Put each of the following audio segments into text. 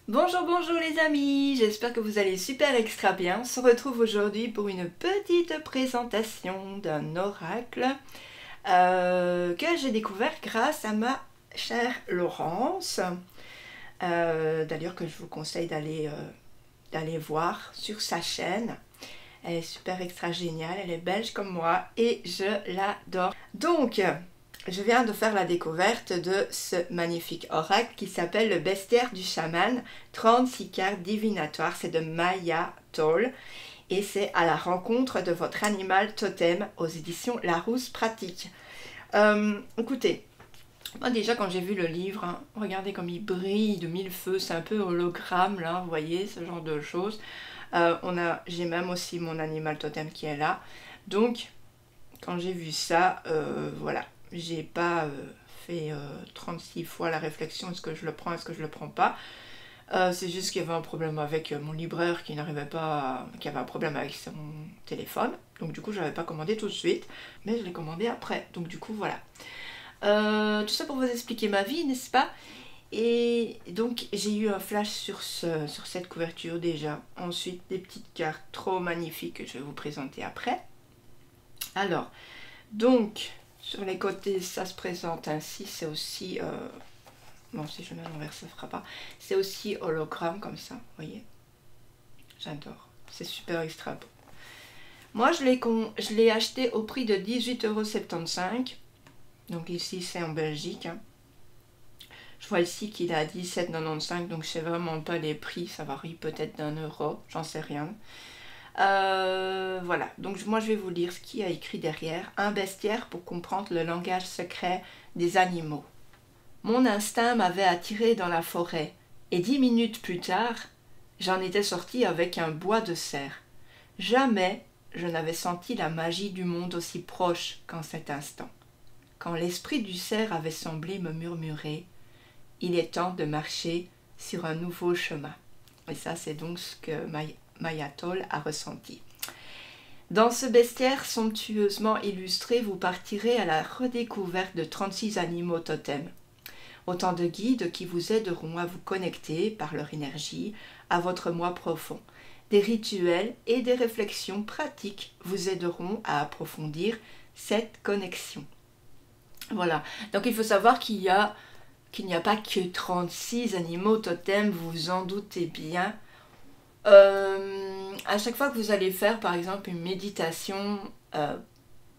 Bonjour, bonjour les amis, j'espère que vous allez super extra bien. On se retrouve aujourd'hui pour une petite présentation d'un oracle que j'ai découvert grâce à ma chère Laurence. D'ailleurs que je vous conseille d'aller voir sur sa chaîne. Elle est super extra géniale, elle est belge comme moi et je l'adore. Donc, je viens de faire la découverte de ce magnifique oracle qui s'appelle le bestiaire du chaman, 36 cartes divinatoires. C'est de Maya Toll et c'est à la rencontre de votre animal totem aux éditions Larousse Pratique. Écoutez, moi déjà quand j'ai vu le livre, hein, regardez comme il brille de mille feux, c'est un peu hologramme là, vous voyez, ce genre de choses. J'ai même aussi mon animal totem qui est là. Donc, quand j'ai vu ça, voilà. J'ai pas fait 36 fois la réflexion, est-ce que je le prends, est-ce que je le prends pas. C'est juste qu'il y avait un problème avec mon libraire qui n'arrivait pas, qui avait un problème avec son téléphone. Donc du coup, je n'avais pas commandé tout de suite, mais je l'ai commandé après. Donc du coup, voilà. Tout ça pour vous expliquer ma vie, n'est-ce pas? Et donc j'ai eu un flash sur cette couverture déjà. Ensuite, des petites cartes trop magnifiques que je vais vous présenter après. Alors, donc, sur les côtés, ça se présente ainsi. C'est aussi... bon, si je mets à l'envers, ça ne fera pas. C'est aussi hologramme, comme ça, vous voyez. J'adore. C'est super extra beau. Moi, je l'ai acheté au prix de 18,75 €. Donc ici, c'est en Belgique. Hein. Je vois ici qu'il est à 17,95 €. Donc, je sais vraiment pas les prix. Ça varie peut-être d'1 €. J'en sais rien. Voilà, donc moi je vais vous lire ce qu'il y a écrit derrière. Un bestiaire pour comprendre le langage secret des animaux. Mon instinct m'avait attiré dans la forêt, et 10 minutes plus tard, j'en étais sorti avec un bois de cerf. Jamais je n'avais senti la magie du monde aussi proche qu'en cet instant, quand l'esprit du cerf avait semblé me murmurer « Il est temps de marcher sur un nouveau chemin ». Et ça, c'est donc ce que Maya Toll a ressenti. Dans ce bestiaire somptueusement illustré, vous partirez à la redécouverte de 36 animaux totems. Autant de guides qui vous aideront à vous connecter, par leur énergie, à votre moi profond. Des rituels et des réflexions pratiques vous aideront à approfondir cette connexion. Voilà, donc il faut savoir qu'il n'y a pas que 36 animaux totems, vous vous en doutez bien. À chaque fois que vous allez faire par exemple une méditation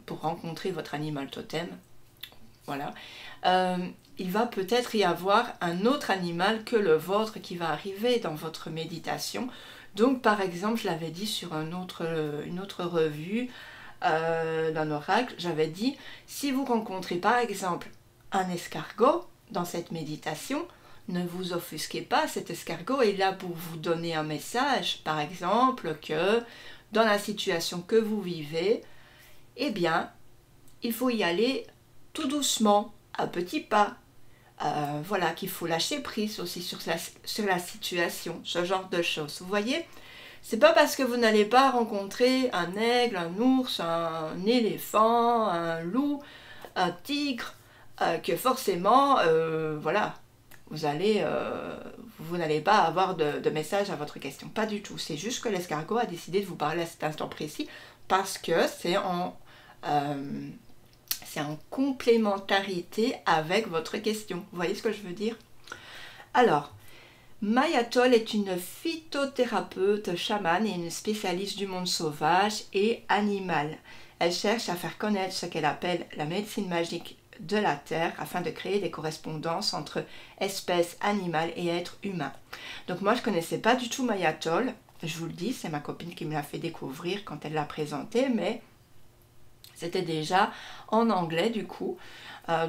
pour rencontrer votre animal totem, voilà, il va peut-être y avoir un autre animal que le vôtre qui va arriver dans votre méditation. Donc par exemple, je l'avais dit sur une autre revue d'un oracle, j'avais dit, si vous rencontrez par exemple un escargot dans cette méditation, ne vous offusquez pas, cet escargot est là pour vous donner un message, par exemple, que dans la situation que vous vivez, eh bien, il faut y aller tout doucement, à petits pas. Voilà, qu'il faut lâcher prise aussi sur la situation, ce genre de choses. Vous voyez, c'est pas parce que vous n'allez pas rencontrer un aigle, un ours, un éléphant, un loup, un tigre, que forcément, voilà, vous n'allez pas avoir de message à votre question. Pas du tout. C'est juste que l'escargot a décidé de vous parler à cet instant précis parce que c'est en complémentarité avec votre question. Vous voyez ce que je veux dire? Alors, Maya Toll est une phytothérapeute chamane et une spécialiste du monde sauvage et animal. Elle cherche à faire connaître ce qu'elle appelle la médecine magique de la Terre afin de créer des correspondances entre espèces animales et êtres humains. Donc moi je ne connaissais pas du tout Maya Toll, je vous le dis, c'est ma copine qui me l'a fait découvrir quand elle l'a présenté, mais c'était déjà en anglais du coup.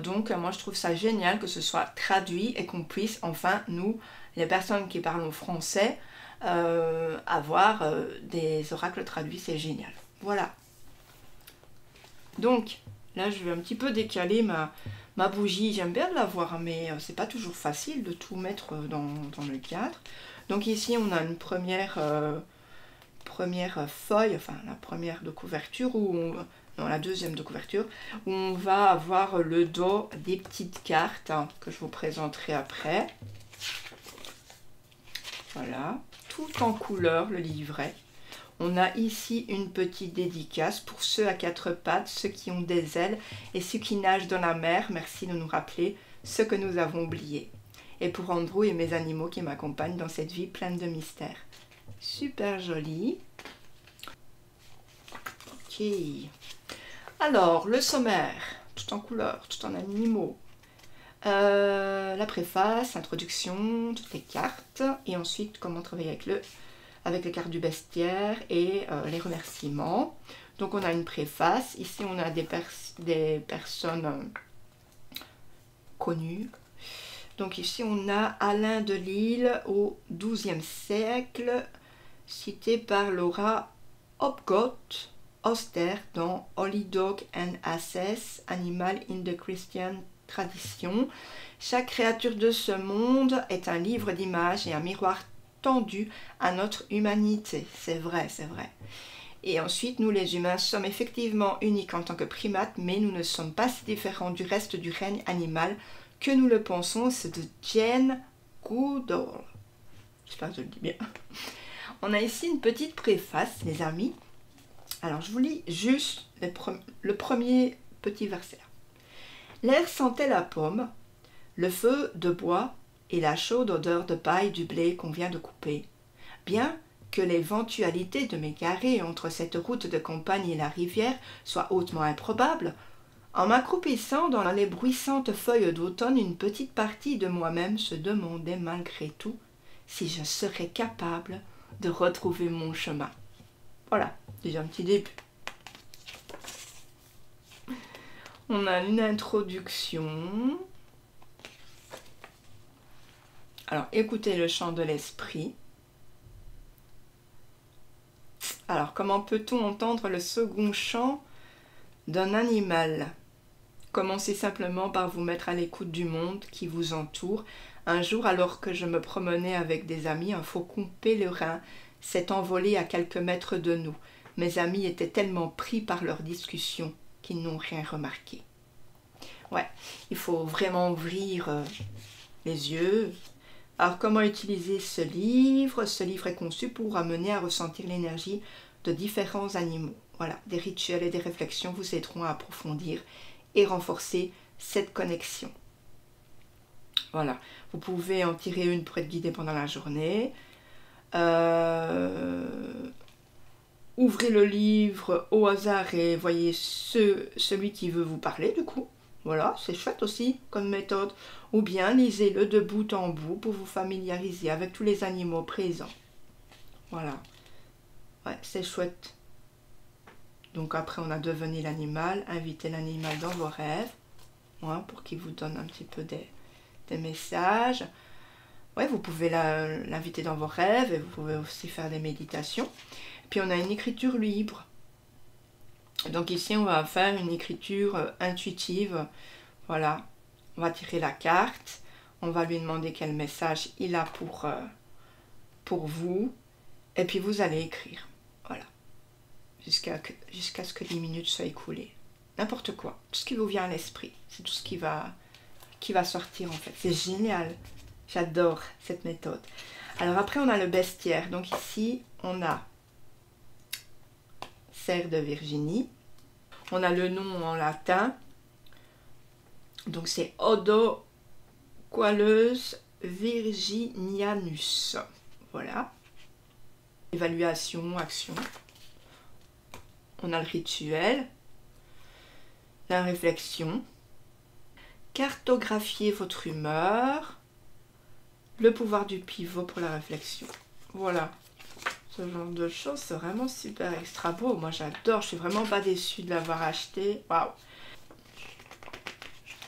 Donc moi je trouve ça génial que ce soit traduit et qu'on puisse enfin, nous, les personnes qui parlent français, avoir des oracles traduits, c'est génial. Voilà. Donc, là je vais un petit peu décaler ma bougie, j'aime bien la voir, mais c'est pas toujours facile de tout mettre dans le cadre. Donc ici on a une première feuille, enfin la première de couverture, non, la deuxième de couverture, où on va avoir le dos des petites cartes hein, que je vous présenterai après. Voilà, tout en couleur le livret. On a ici une petite dédicace pour ceux à quatre pattes, ceux qui ont des ailes et ceux qui nagent dans la mer. Merci de nous rappeler ce que nous avons oublié. Et pour Andrew et mes animaux qui m'accompagnent dans cette vie pleine de mystères. Super joli. Ok. Alors, le sommaire, tout en couleur, tout en animaux. La préface, l'introduction, toutes les cartes. Et ensuite, comment travailler avec les cartes du bestiaire et les remerciements. Donc on a une préface. Ici, on a des personnes connues. Donc ici, on a Alain de Lille au XIIe siècle, cité par Laura Hopgott Oster dans Holy Dog and Asses, Animal in the Christian Tradition. Chaque créature de ce monde est un livre d'images et un miroir tendu à notre humanité. C'est vrai, c'est vrai. Et ensuite, nous les humains sommes effectivement uniques en tant que primates, mais nous ne sommes pas si différents du reste du règne animal que nous le pensons. C'est de Jane Goodall. J'espère que je le dis bien. On a ici une petite préface, les amis. Alors, je vous lis juste le premier petit verset. L'air sentait la pomme, le feu de bois et la chaude odeur de paille du blé qu'on vient de couper. Bien que l'éventualité de m'égarer entre cette route de campagne et la rivière soit hautement improbable, en m'accroupissant dans les bruissantes feuilles d'automne, une petite partie de moi-même se demandait malgré tout si je serais capable de retrouver mon chemin. Voilà, déjà un petit début. On a une introduction. Alors, écoutez le chant de l'esprit. Alors, comment peut-on entendre le second chant d'un animal? Commencez simplement par vous mettre à l'écoute du monde qui vous entoure. Un jour, alors que je me promenais avec des amis, un faucon pèlerin s'est envolé à quelques mètres de nous. Mes amis étaient tellement pris par leur discussion qu'ils n'ont rien remarqué. Ouais, il faut vraiment ouvrir les yeux. Alors, comment utiliser ce livre? Ce livre est conçu pour amener à ressentir l'énergie de différents animaux. Voilà, des rituels et des réflexions vous aideront à approfondir et renforcer cette connexion. Voilà, vous pouvez en tirer une pour être guidé pendant la journée. Ouvrez le livre au hasard et voyez celui qui veut vous parler du coup. Voilà, c'est chouette aussi comme méthode. Ou bien lisez-le de bout en bout pour vous familiariser avec tous les animaux présents. Voilà, ouais, c'est chouette. Donc après on a devenir l'animal, invitez l'animal dans vos rêves, ouais, pour qu'il vous donne un petit peu des messages. Ouais, vous pouvez l'inviter dans vos rêves et vous pouvez aussi faire des méditations. Puis on a une écriture libre. Donc ici on va faire une écriture intuitive. Voilà, on va tirer la carte, on va lui demander quel message il a pour vous. Et puis vous allez écrire. Voilà, jusqu'à ce que 10 minutes soient écoulées. N'importe quoi, tout ce qui vous vient à l'esprit, c'est tout ce qui va sortir en fait. C'est génial, j'adore cette méthode. Alors après on a le bestiaire. Donc ici on a cerf de Virginie. On a le nom en latin. Donc c'est Odoqualus virginianus. Voilà. Évaluation, action. On a le rituel. La réflexion. Cartographier votre humeur. Le pouvoir du pivot pour la réflexion. Voilà. Ce genre de choses, c'est vraiment super extra beau. Moi, j'adore. Je suis vraiment pas déçue de l'avoir acheté. Waouh!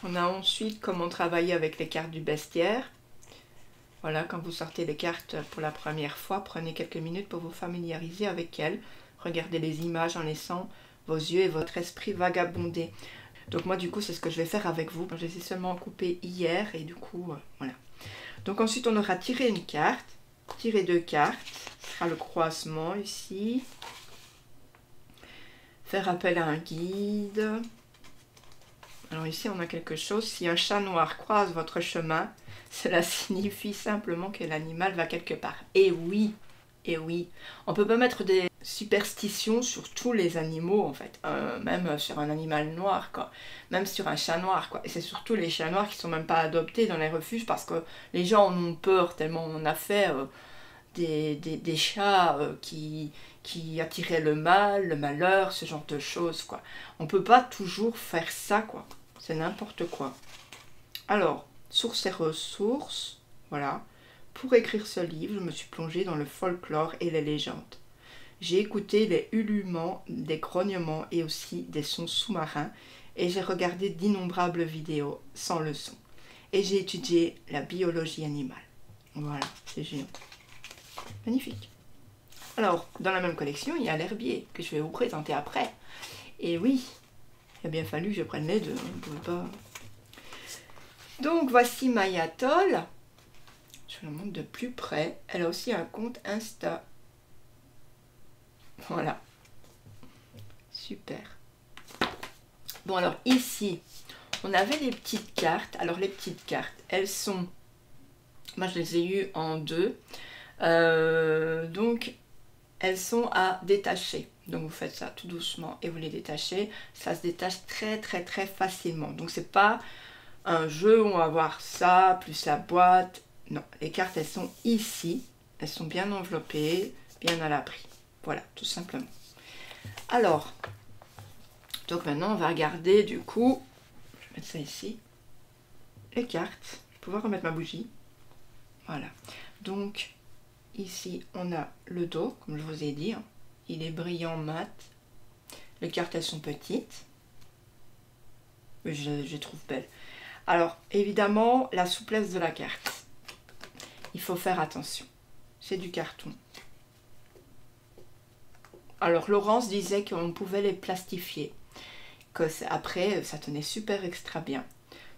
On a ensuite comment travailler avec les cartes du bestiaire. Voilà, quand vous sortez les cartes pour la première fois, prenez quelques minutes pour vous familiariser avec elles. Regardez les images en laissant vos yeux et votre esprit vagabonder. Donc moi, du coup, c'est ce que je vais faire avec vous. Je les ai seulement coupés hier et du coup, voilà. Donc ensuite, on aura tiré une carte, tiré deux cartes. Ce sera le croisement ici. Faire appel à un guide. Alors ici, on a quelque chose. Si un chat noir croise votre chemin, Cela signifie simplement que l'animal va quelque part. Et oui, on peut pas mettre des superstitions sur tous les animaux en fait, même sur un animal noir quoi, même sur un chat noir quoi. Et c'est surtout les chats noirs qui sont même pas adoptés dans les refuges parce que les gens en ont peur tellement on a fait des chats qui attiraient le mal, le malheur, ce genre de choses quoi. On peut pas toujours faire ça quoi, c'est n'importe quoi. Alors, sources et ressources, voilà. Pour écrire ce livre, je me suis plongée dans le folklore et les légendes. J'ai écouté les ululements, des grognements et aussi des sons sous-marins et j'ai regardé d'innombrables vidéos sans le son. Et j'ai étudié la biologie animale. Voilà, c'est génial. Magnifique. Alors, dans la même collection, il y a l'herbier que je vais vous présenter après. Et oui, il a bien fallu que je prenne les deux. On ne pouvait pas... Donc, voici Maya Toll. Je vous la montre de plus près. Elle a aussi un compte Insta. Voilà. Super. Bon, alors ici, on avait les petites cartes. Alors, les petites cartes, elles sont... Moi, je les ai eues en deux. Donc, elles sont à détacher. Donc, vous faites ça tout doucement et vous les détachez. Ça se détache très, très, très facilement. Donc, c'est pas un jeu où on va voir ça, plus la boîte. Non, les cartes, elles sont ici. Elles sont bien enveloppées, bien à l'abri. Voilà, tout simplement. Alors, donc maintenant, on va regarder du coup, je vais mettre ça ici, les cartes. Je vais pouvoir remettre ma bougie. Voilà. Donc, ici, on a le dos, comme je vous ai dit. Il est brillant mat. Les cartes, elles sont petites. Mais je les trouve belles. Alors, évidemment, la souplesse de la carte. Il faut faire attention. C'est du carton. Alors, Laurence disait qu'on pouvait les plastifier. Que après, ça tenait super extra bien.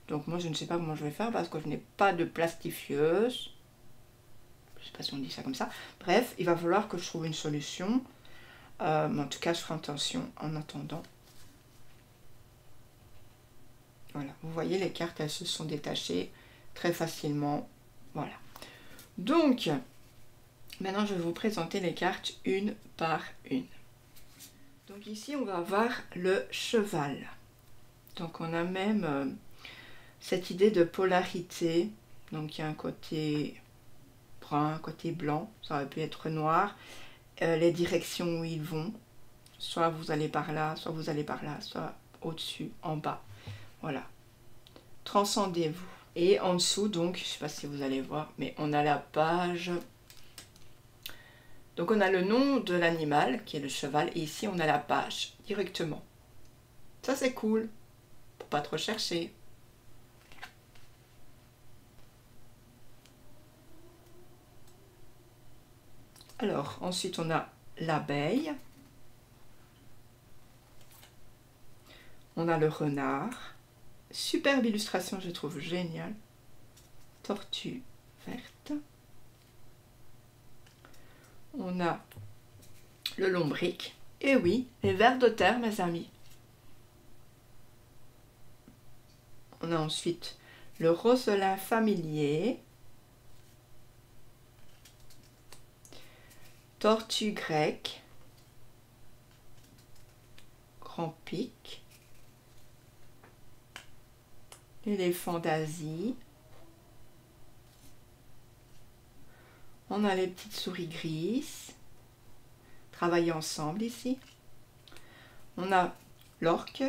Donc, moi, je ne sais pas comment je vais faire parce que je n'ai pas de plastifieuse. Je ne sais pas si on dit ça comme ça. Bref, il va falloir que je trouve une solution. Mais en tout cas, je ferai attention en attendant. Voilà, vous voyez, les cartes, elles se sont détachées très facilement. Voilà. Donc, maintenant, je vais vous présenter les cartes une par une. Donc ici, on va avoir le cheval. Donc, on a même cette idée de polarité. Donc, il y a un côté brun, un côté blanc. Ça aurait pu être noir. Les directions où ils vont. Soit vous allez par là, soit vous allez par là, soit au-dessus, en bas. Voilà. Transcendez-vous. Et en dessous, donc, je ne sais pas si vous allez voir, mais on a la page. Donc, on a le nom de l'animal, qui est le cheval, et ici, on a la page, directement. Ça, c'est cool, pour pas trop chercher. Alors, ensuite, on a l'abeille. On a le renard. Superbe illustration, je trouve génial. Tortue verte. On a le lombric. Et oui, les vers de terre, mes amis. On a ensuite le roselin familier. Tortue grecque. Grand pic. L'éléphant d'Asie. On a les petites souris grises. Travailler ensemble ici. On a l'orque.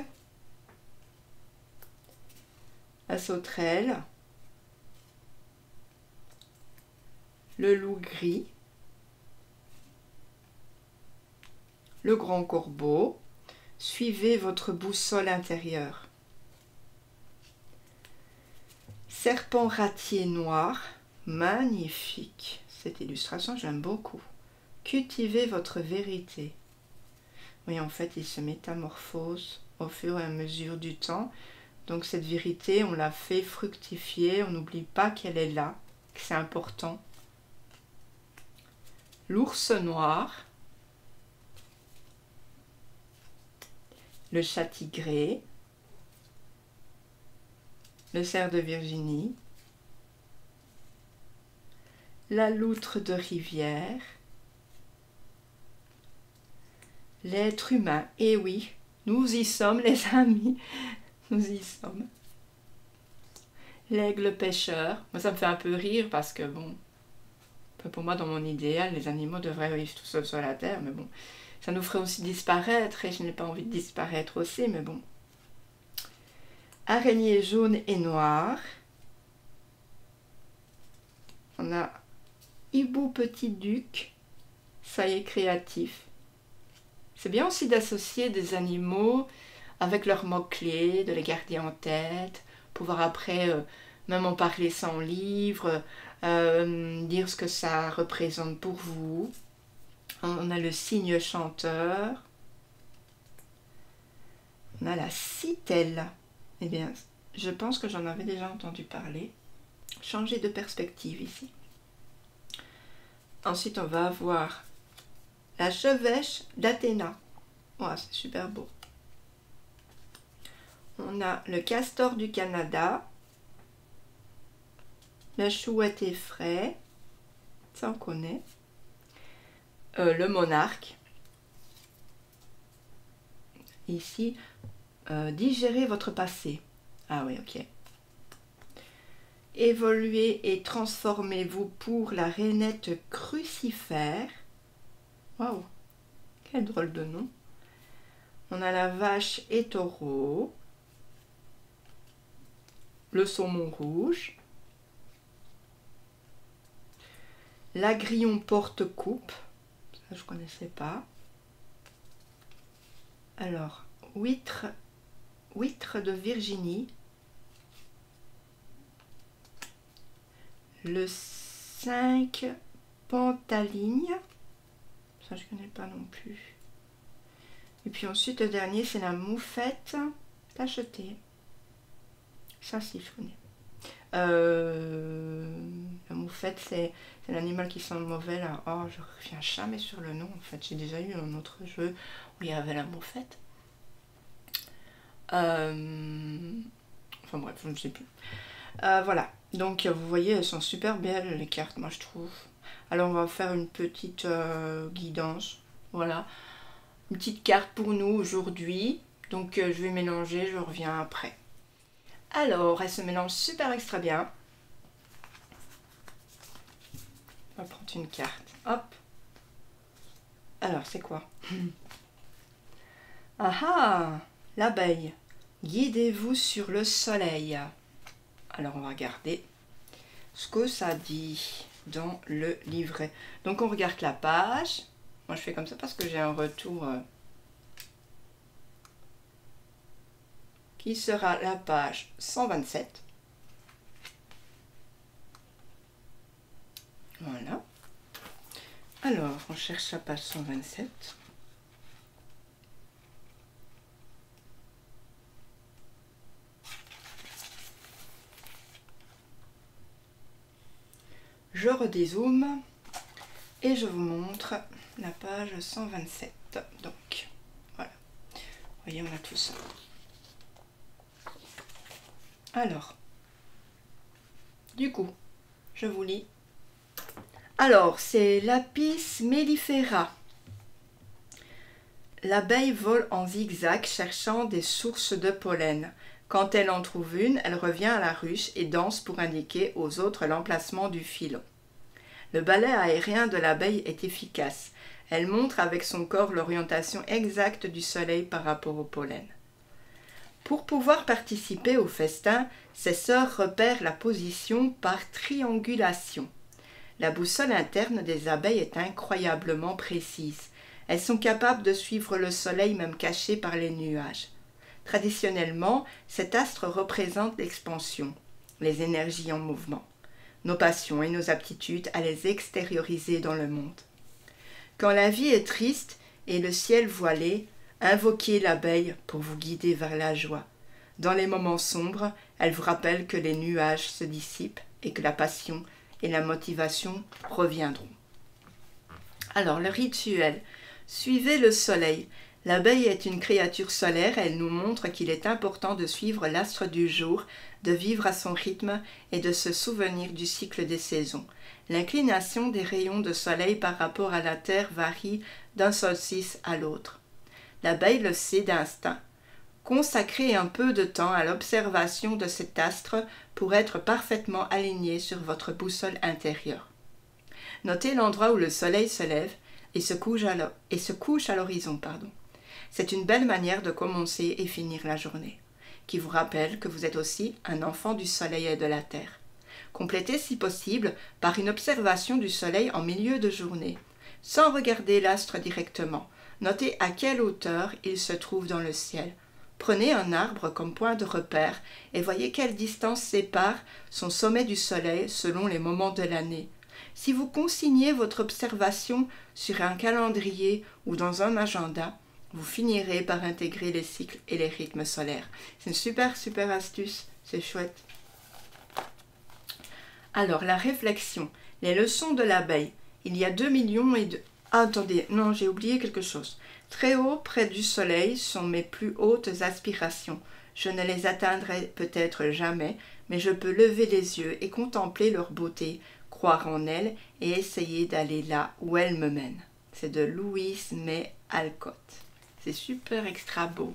La sauterelle. Le loup gris. Le grand corbeau. Suivez votre boussole intérieure. Serpent ratier noir, magnifique. Cette illustration, j'aime beaucoup. Cultivez votre vérité. Oui, en fait, il se métamorphose au fur et à mesure du temps. Donc cette vérité, on la fait fructifier. On n'oublie pas qu'elle est là, que c'est important. L'ours noir. Le chat tigré. Le cerf de Virginie, la loutre de rivière, l'être humain. Et oui, nous y sommes les amis, nous y sommes. L'aigle pêcheur. Moi, ça me fait un peu rire parce que, bon, pour moi, dans mon idéal, les animaux devraient vivre tout seuls sur la terre, mais bon, ça nous ferait aussi disparaître et je n'ai pas envie de disparaître aussi, mais bon. Araignée jaune et noire. On a hibou petit duc. Ça y est, créatif. C'est bien aussi d'associer des animaux avec leurs mots-clés, de les garder en tête, pouvoir après même en parler sans livre, dire ce que ça représente pour vous. On a le cygne chanteur. On a la citelle. Eh bien, je pense que j'en avais déjà entendu parler. Changer de perspective ici. Ensuite, on va avoir la chevêche d'Athéna. Oh, c'est super beau. On a le castor du Canada. La chouette effraie. Ça, on connaît. Le monarque. Ici, digérez votre passé. Ah oui, ok. Évoluez et transformez-vous pour la rainette crucifère. Waouh, quel drôle de nom. On a la vache et taureau. Le saumon rouge. L'agrillon porte-coupe. Ça, je ne connaissais pas. Alors, huître de Virginie. Le 5 Pantaligne. Ça, je ne connais pas non plus. Et puis ensuite, le dernier, c'est la moufette tachetée. Ça, si, je connais. La moufette, c'est l'animal qui sent mauvais, là. Oh, je ne reviens jamais sur le nom, en fait. J'ai déjà eu un autre jeu où il y avait la moufette. Enfin bref, je ne sais plus. Voilà. Donc, vous voyez, elles sont super belles, les cartes, moi, je trouve. Alors, on va faire une petite guidance. Voilà. Une petite carte pour nous aujourd'hui. Donc, je vais mélanger, je reviens après. Alors, elle se mélange super extra bien. On va prendre une carte. Hop. Alors, c'est quoi? Ah ah! L'abeille. Guidez-vous sur le soleil. Alors, on va regarder ce que ça dit dans le livret. Donc, on regarde la page. Moi, je fais comme ça parce que j'ai un retour qui sera la page 127. Voilà. Alors, on cherche la page 127. Je redézoome et je vous montre la page 127. Donc, voilà. Vous voyez, on a tout ça. Alors, du coup, je vous lis. Alors, c'est Lapis mellifera. L'abeille vole en zigzag cherchant des sources de pollen. Quand elle en trouve une, elle revient à la ruche et danse pour indiquer aux autres l'emplacement du filon. Le balai aérien de l'abeille est efficace. Elle montre avec son corps l'orientation exacte du soleil par rapport au pollen. Pour pouvoir participer au festin, ses sœurs repèrent la position par triangulation. La boussole interne des abeilles est incroyablement précise. Elles sont capables de suivre le soleil même caché par les nuages. Traditionnellement, cet astre représente l'expansion, les énergies en mouvement, nos passions et nos aptitudes à les extérioriser dans le monde. Quand la vie est triste et le ciel voilé, invoquez l'abeille pour vous guider vers la joie. Dans les moments sombres, elle vous rappelle que les nuages se dissipent et que la passion et la motivation reviendront. Alors, le rituel. Suivez le soleil. L'abeille est une créature solaire, elle nous montre qu'il est important de suivre l'astre du jour, de vivre à son rythme et de se souvenir du cycle des saisons. L'inclination des rayons de soleil par rapport à la Terre varie d'un solstice à l'autre. L'abeille le sait d'instinct. Consacrez un peu de temps à l'observation de cet astre pour être parfaitement aligné sur votre boussole intérieure. Notez l'endroit où le soleil se lève et se couche à l'horizon. C'est une belle manière de commencer et finir la journée, qui vous rappelle que vous êtes aussi un enfant du soleil et de la terre. Complétez si possible par une observation du soleil en milieu de journée, sans regarder l'astre directement. Notez à quelle hauteur il se trouve dans le ciel. Prenez un arbre comme point de repère et voyez quelle distance sépare son sommet du soleil selon les moments de l'année. Si vous consignez votre observation sur un calendrier ou dans un agenda, vous finirez par intégrer les cycles et les rythmes solaires. C'est une super astuce, c'est chouette. Alors, la réflexion, les leçons de l'abeille. Il y a 2 millions et de... Ah, attendez, non, j'ai oublié quelque chose. Très haut, près du soleil, sont mes plus hautes aspirations. Je ne les atteindrai peut-être jamais, mais je peux lever les yeux et contempler leur beauté, croire en elles et essayer d'aller là où elles me mènent. C'est de Louise May Alcott. C'est super extra beau.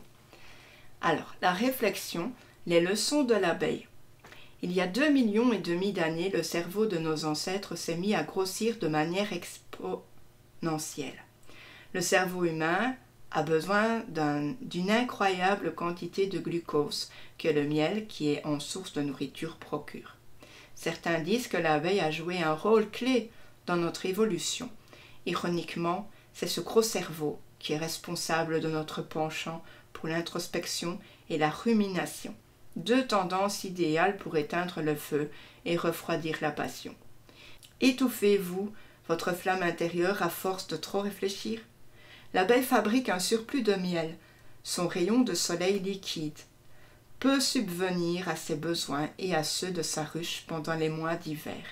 Alors, la réflexion, les leçons de l'abeille. Il y a 2,5 millions d'années, le cerveau de nos ancêtres s'est mis à grossir de manière exponentielle. Le cerveau humain a besoin d'une incroyable quantité de glucose que le miel, qui est en source de nourriture, procure. Certains disent que l'abeille a joué un rôle clé dans notre évolution. Ironiquement, c'est ce gros cerveau qui est responsable de notre penchant pour l'introspection et la rumination, 2 tendances idéales pour éteindre le feu et refroidir la passion. Étouffez-vous votre flamme intérieure à force de trop réfléchir? L'abeille fabrique un surplus de miel. Son rayon de soleil liquide peut subvenir à ses besoins et à ceux de sa ruche pendant les mois d'hiver.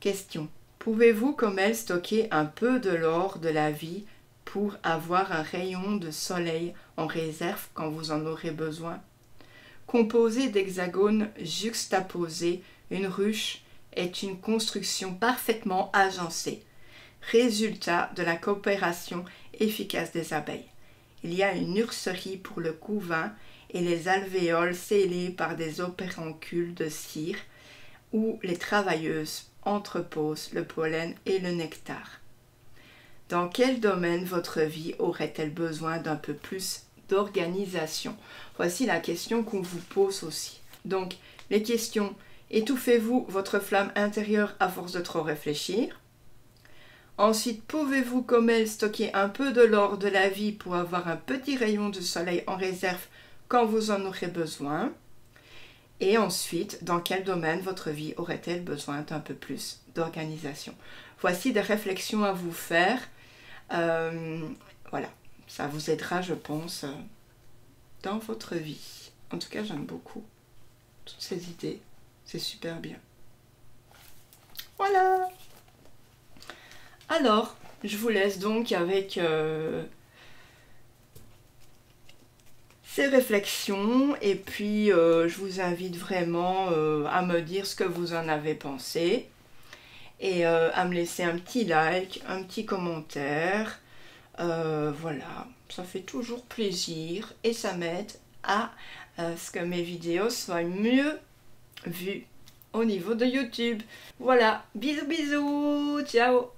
Question. Pouvez-vous, comme elle, stocker un peu de l'or de la vie pour avoir un rayon de soleil en réserve quand vous en aurez besoin? Composée d'hexagones juxtaposés, une ruche est une construction parfaitement agencée, résultat de la coopération efficace des abeilles. Il y a une nurserie pour le couvain et les alvéoles scellées par des opérancules de cire où les travailleuses entreposent le pollen et le nectar. Dans quel domaine votre vie aurait-elle besoin d'un peu plus d'organisation? Voici la question qu'on vous pose aussi. Donc, les questions: étouffez-vous votre flamme intérieure à force de trop réfléchir? Ensuite, pouvez-vous, comme elle, stocker un peu de l'or de la vie pour avoir un petit rayon de soleil en réserve quand vous en aurez besoin? Et ensuite, dans quel domaine votre vie aurait-elle besoin d'un peu plus d'organisation? Voici des réflexions à vous faire. Voilà, ça vous aidera, je pense, dans votre vie. En tout cas, j'aime beaucoup toutes ces idées. C'est super bien. Voilà. Alors, je vous laisse donc avec ces réflexions et puis je vous invite vraiment à me dire ce que vous en avez pensé et à me laisser un petit like, un petit commentaire. Voilà, ça fait toujours plaisir et ça m'aide à ce que mes vidéos soient mieux vues au niveau de YouTube. Voilà, bisous bisous, ciao.